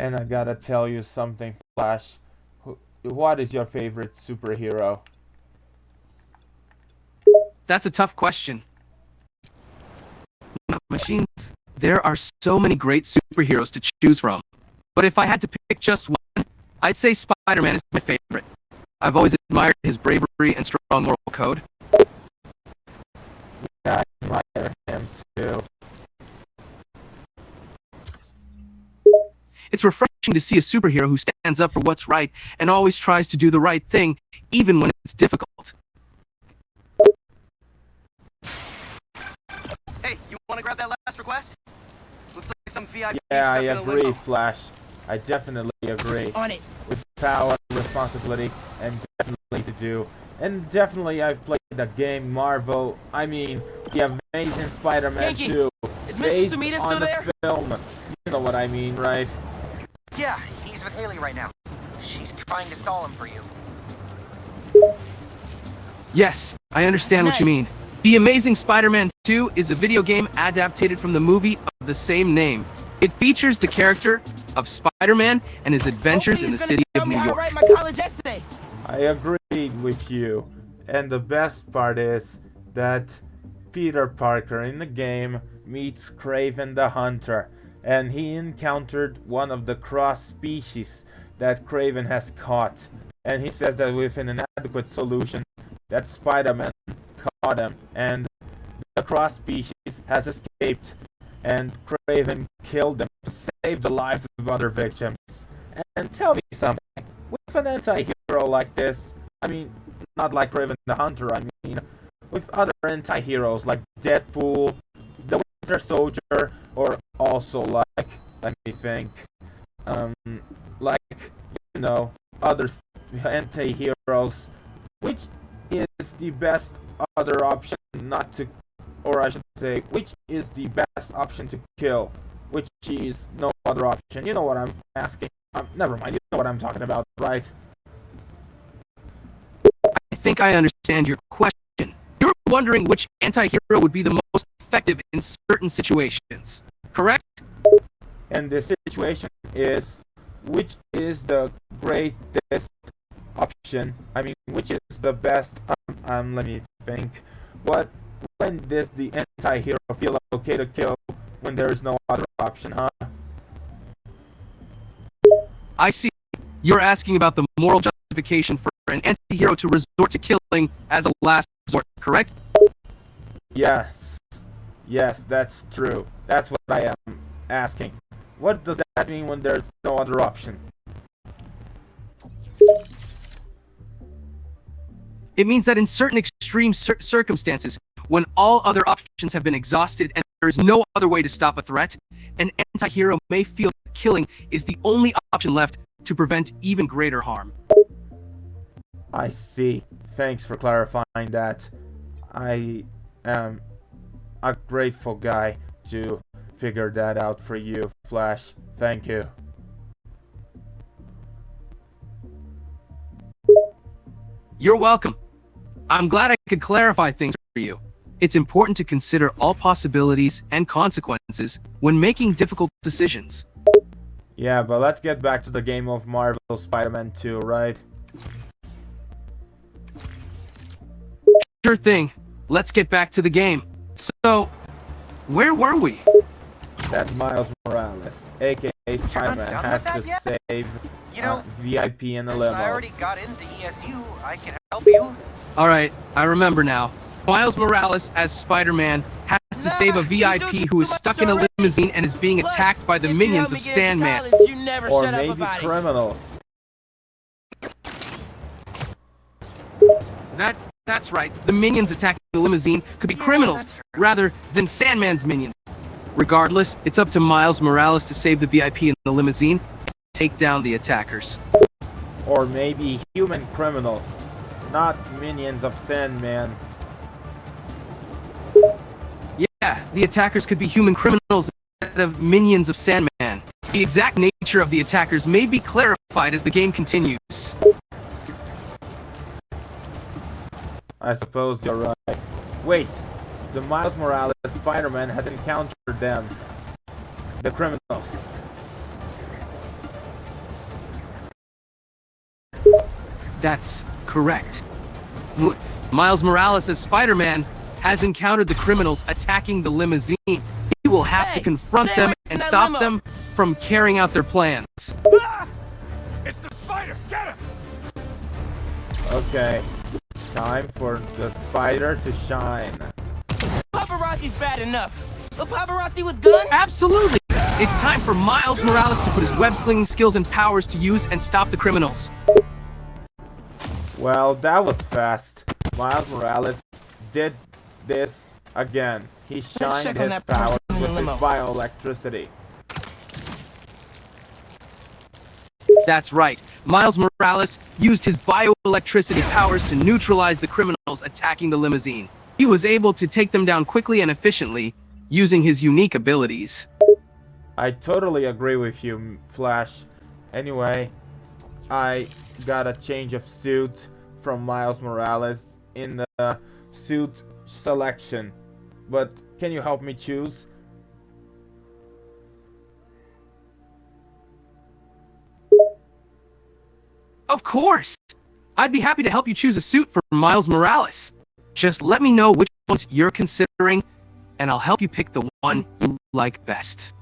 And I gotta tell you something, Flash. What is your favorite superhero? That's a tough question. Machines. There are so many great superheroes to choose from. But if I had to pick just one, I'd say Spider-Man is my favorite. I've always admired his bravery and strong moral code. Yeah, I admire him too. It's refreshing to see a superhero who stands up for what's right and always tries to do the right thing, even when it's difficult. Hey, you want to grab that last request? Looks like some VIP Yeah, I stuck in a agree, limo. Flash. I definitely agree. On it. With power, responsibility, and definitely to do. And definitely I've played the game Marvel, I mean, the Amazing Spider-Man Yankee, 2. is Mr. Based Sumida on still the there? film. You know what I mean, right? Yeah, he's with Haley right now. She's trying to stall him for you. Yes, I understand what you Nice. mean. The Amazing Spider-Man 2 is a video game adapted from the movie of the same name. It features the character of Spider-Man and his adventures in the city of New York. my college essay. I agreed with you. And the best part is that Peter Parker in the game meets Kraven the Hunter, and he encountered one of the cross species that Kraven has caught. And he says that with an inadequate solution, that Spider-Man caught him, and the cross species has escaped, and Kraven killed them to save the lives of other victims. And tell me something, with an anti-hero like this, I mean, not like Kraven the Hunter, I mean, with other anti-heroes like Deadpool, the Winter Soldier, or also like, let me think, like, you know, other anti-heroes, which is the best other option not to, or I should say, which is the best option to kill, which is no other option. You know what I'm asking. Never mind, you know what I'm talking about, right? I think I understand your question. You're wondering which anti-hero would be the most effective in certain situations, correct? And the situation is which is the greatest option? I mean, which is the best? Let me think. What? When does the anti-hero feel okay to kill when there is no other option, huh? I see. You're asking about the moral justification for an anti-hero to resort to killing as a last resort, correct? Yes. Yes, that's true. That's what I am asking. What does that mean when there's no other option? It means that in certain extreme circumstances, when all other options have been exhausted and there is no other way to stop a threat, an anti-hero may feel that killing is the only option left to prevent even greater harm. I see. Thanks for clarifying that. I am a grateful guy to figure that out for you, Flash. Thank you. You're welcome. I'm glad I could clarify things for you. It's important to consider all possibilities and consequences when making difficult decisions. Yeah, but let's get back to the game of Marvel Spider-Man 2, right? Sure thing. Let's get back to the game. So, where were we? That Miles Morales, aka Spider-Man, done has with that to yet? save You know, VIP in a since limo. I already got into ESU, I can help you. Alright, I remember now. Miles Morales, as Spider-Man, has to save a VIP who is stuck in a limousine and is being attacked by the minions of Sandman. Or maybe criminals. That's right. The minions attacking the limousine could be criminals rather than Sandman's minions. Regardless, it's up to Miles Morales to save the VIP in the limousine and take down the attackers. Or maybe human criminals, not minions of Sandman. Yeah, the attackers could be human criminals instead of minions of Sandman. The exact nature of the attackers may be clarified as the game continues. I suppose you're right. Wait, the Miles Morales Spider-Man has encountered them. The criminals. That's correct. Miles Morales as Spider-Man has encountered the criminals attacking the limousine. He will have to confront them and stop them from carrying out their plans. It's the spider! Get him! Okay, time for the spider to shine. Paparazzi's bad enough. A paparazzi with guns? Absolutely! It's time for Miles Morales to put his web-slinging skills and powers to use and stop the criminals. Well, that was fast. Miles Morales did this again. He shined check on his that person powers in the with his limo. bioelectricity. That's right. Miles Morales used his bioelectricity powers to neutralize the criminals attacking the limousine. He was able to take them down quickly and efficiently, using his unique abilities. I totally agree with you, Flash. Anyway, I got a change of suit from Miles Morales in the suit selection. But can you help me choose? Of course! I'd be happy to help you choose a suit for Miles Morales. Just let me know which ones you're considering, and I'll help you pick the one you like best.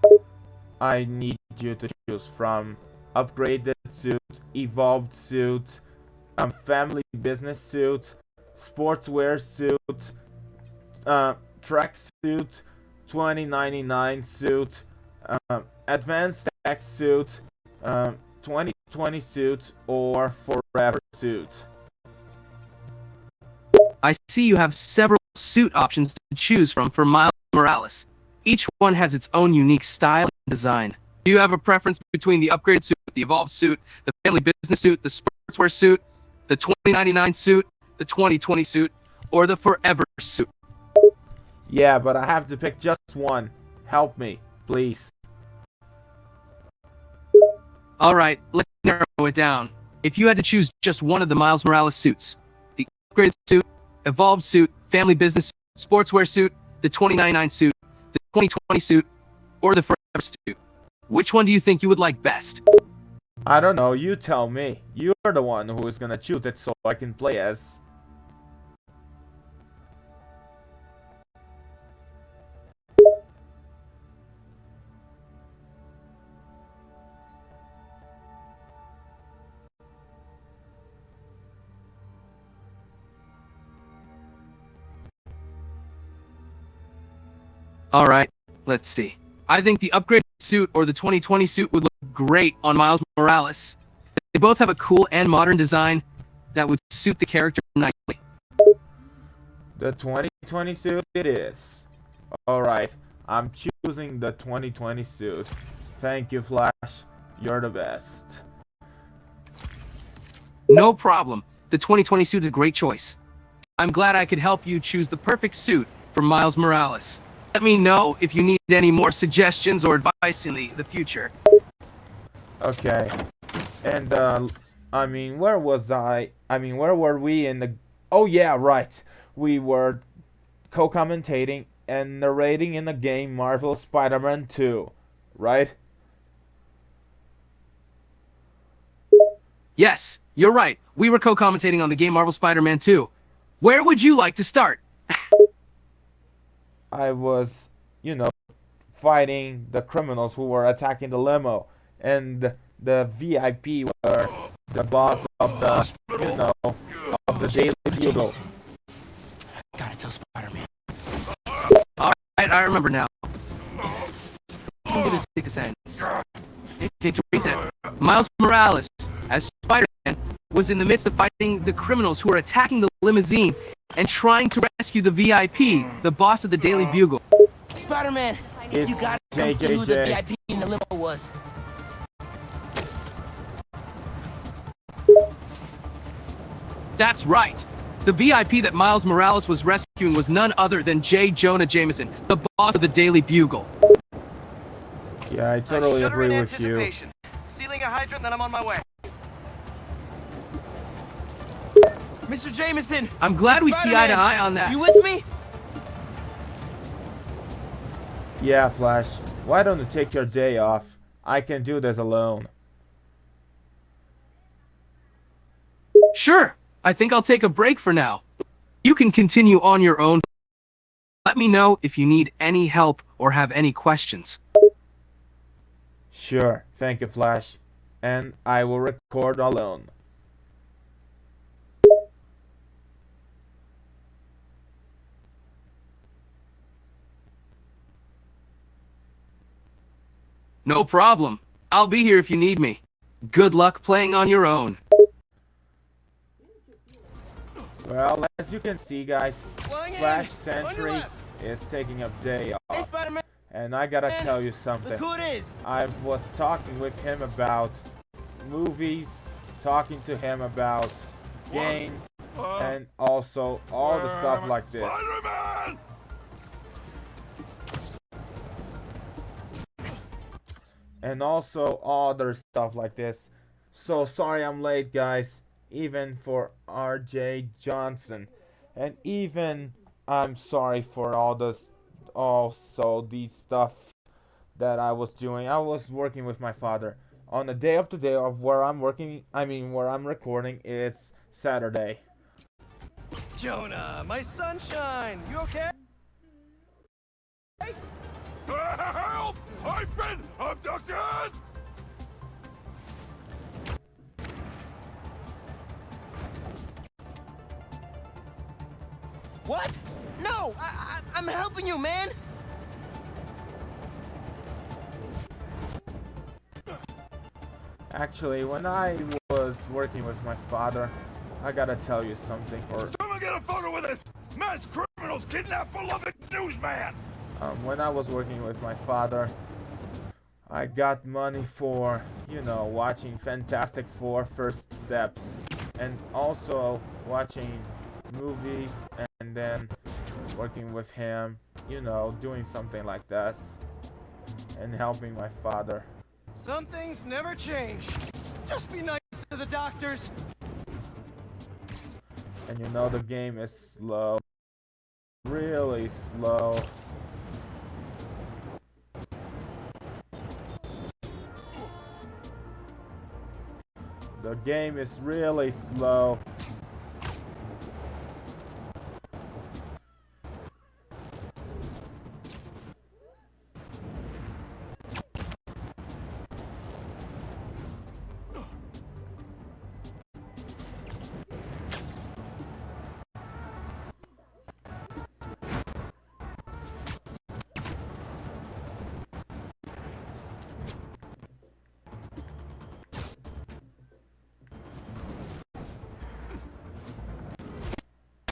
I need you to choose from upgraded suit, evolved suit, family business suit, sportswear suit, track suit, 2099 suit, advanced tech suit, 2020 suit, or forever suit. I see you have several suit options to choose from for Miles Morales. Each one has its own unique style and design. Do you have a preference between the upgraded suit, the evolved suit, the family business suit, the sportswear suit, the 2099 suit, the 2020 suit, or the forever suit? Yeah, but I have to pick just one. Help me, please. Alright, let's narrow it down. If you had to choose just one of the Miles Morales suits, the upgraded suit, evolved suit, family business suit, sportswear suit, the 2099 suit, the 2020 suit, or the forever suit, which one do you think you would like best? I don't know, you tell me. You're the one who is gonna choose it so I can play as. Alright, let's see. I think the upgraded suit or the 2020 suit would look great on Miles Morales. They both have a cool and modern design that would suit the character nicely. The 2020 suit it is. Alright, I'm choosing the 2020 suit. Thank you, Flash. You're the best. No problem. The 2020 suit is a great choice. I'm glad I could help you choose the perfect suit for Miles Morales. Let me know if you need any more suggestions or advice in the future. Okay. And, I mean, where was I? I mean, where were we in the... Oh, yeah, right. We were co-commentating and narrating in the game Marvel Spider-Man 2, right? Yes, you're right. We were co-commentating on the game Marvel Spider-Man 2. Where would you like to start? I was, you know, fighting the criminals who were attacking the limo, and the VIP were the boss of the, you know, of the Daily Bugle. Gotta tell Spider-Man. Alright, I remember now. Give us a sentence. Okay, to reset. Miles Morales, as Spider-Man, was in the midst of fighting the criminals who were attacking the limousine and trying to rescue the VIP, the boss of the Daily Bugle. Spider-Man, It's you gotta come see who the JJJ. VIP in the limo was. That's right. The VIP that Miles Morales was rescuing was none other than J. Jonah Jameson, the boss of the Daily Bugle. Yeah, I totally shudder agree in with you. anticipation. Sealing a hydrant, then I'm on my way. Mr. Jameson! I'm glad we see eye to Spider-Man, eye on that. You with me? Yeah, Flash. Why don't you take your day off? I can do this alone. Sure, I think I'll take a break for now. You can continue on your own. Let me know if you need any help or have any questions. Sure, thank you, Flash. And I will record alone. No problem. I'll be here if you need me. Good luck playing on your own. Well, as you can see, guys, Flying in. Flash On your Sentry left. is taking a day Hey, off. Spider-Man, And I gotta tell you something. look who it is. I was talking with him about movies, talking to him about games, and also all the stuff like this. And also other stuff like this. So sorry I'm late, guys, even for RJ Johnson. And even I'm sorry for all this, also the stuff that I was doing. I was working with my father. On the day of today of where I'm working, where I'm recording, it's Saturday. Jonah, my sunshine! You okay? Help! I've been abducted! What? No, I'm helping you, man. Actually, when I was working with my father, I gotta tell you something. Someone get a photo with this! Mass criminals kidnap beloved newsman! When I was working with my father, I got money for, you know, watching Fantastic Four First Steps, and also watching movies, and then working with him, you know, doing something like that, and helping my father. Some things never change. Just be nice to the doctors. And you know the game is slow, really slow. The game is really slow.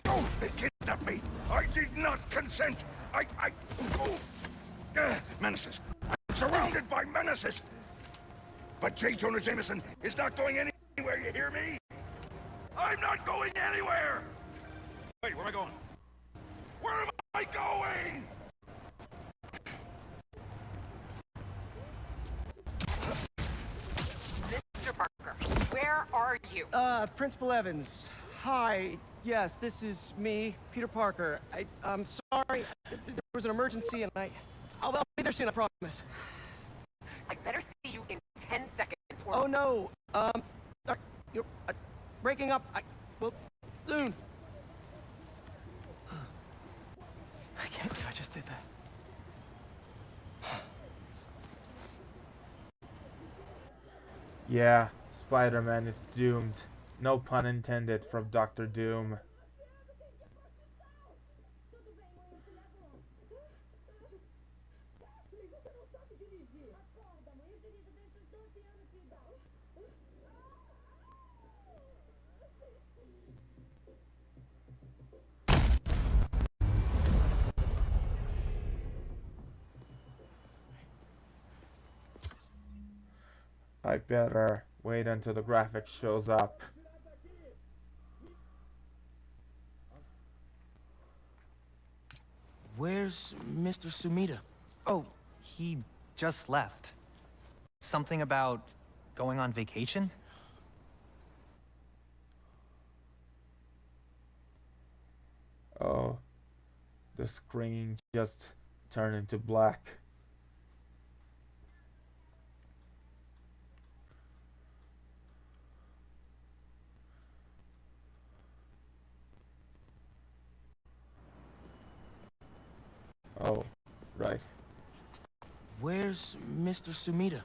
Oh, they kidnapped me! I did not consent! Oh! Menaces! I'm surrounded by menaces! But J. Jonah Jameson is not going anywhere, you hear me? I'm not going anywhere! Wait, where am I going? Where am I going? Mr. Parker, where are you? Principal Evans. Hi. Yes, this is me, Peter Parker. I'm sorry. There was an emergency and I'll be there soon, I promise. I better see you in 10 seconds. Oh no. You're breaking up. Well, soon. I can't believe I just did that. Yeah, Spider-Man is doomed. No pun intended from Dr. Doom. I better wait until the graphic shows up. Where's Mr. Sumida? Oh, he just left. Something about going on vacation? Oh, the screen just turned into black. Oh, right. Where's Mr. Sumida?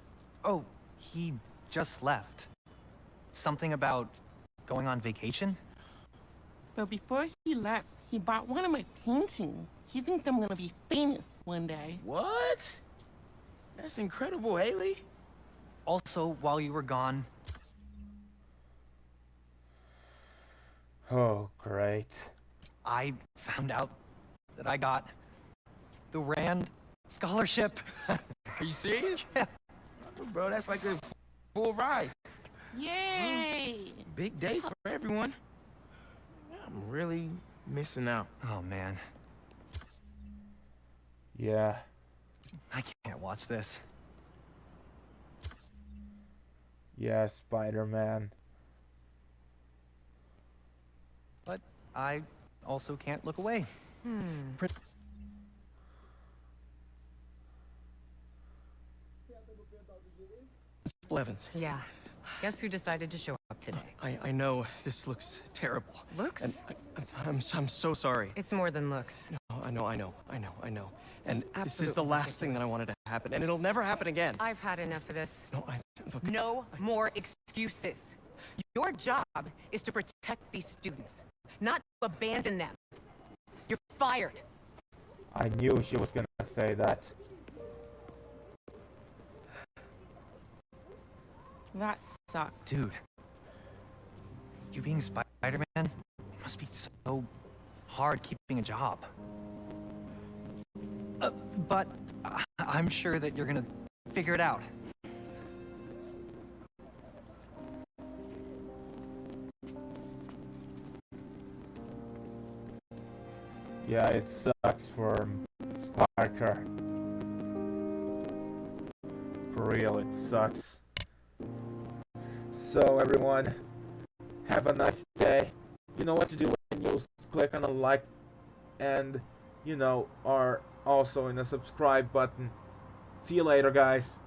Oh, he just left. Something about going on vacation? But before he left, he bought one of my paintings. He thinks I'm gonna be famous one day. What? That's incredible, Haley. Also, while you were gone, Oh, great. I found out that I got the Rand scholarship. Are you serious? Yeah. Bro, that's like a full ride. Yay! Big day for everyone. I'm really missing out. Oh man, Yeah. I can't watch this. Yeah, Spider-Man. But I also can't look away. Principal Evans. Yeah. Guess who decided to show up today? I know this looks terrible. Looks? And I'm so sorry. It's more than looks. No, I know. This is And this is the absolutely last thing that I ridiculous. wanted to happen, and it'll never happen again. I've had enough of this. No, look. No more excuses. Your job is to protect these students, not to abandon them. You're fired. I knew she was gonna say that. That sucked. Dude, you being Spider-Man, it must be so hard keeping a job. But I'm sure that you're gonna figure it out. Yeah, it sucks for Parker. For real, it sucks. So everyone, have a nice day. You know what to do when you click on the like and, you know, are also in the subscribe button. See you later, guys.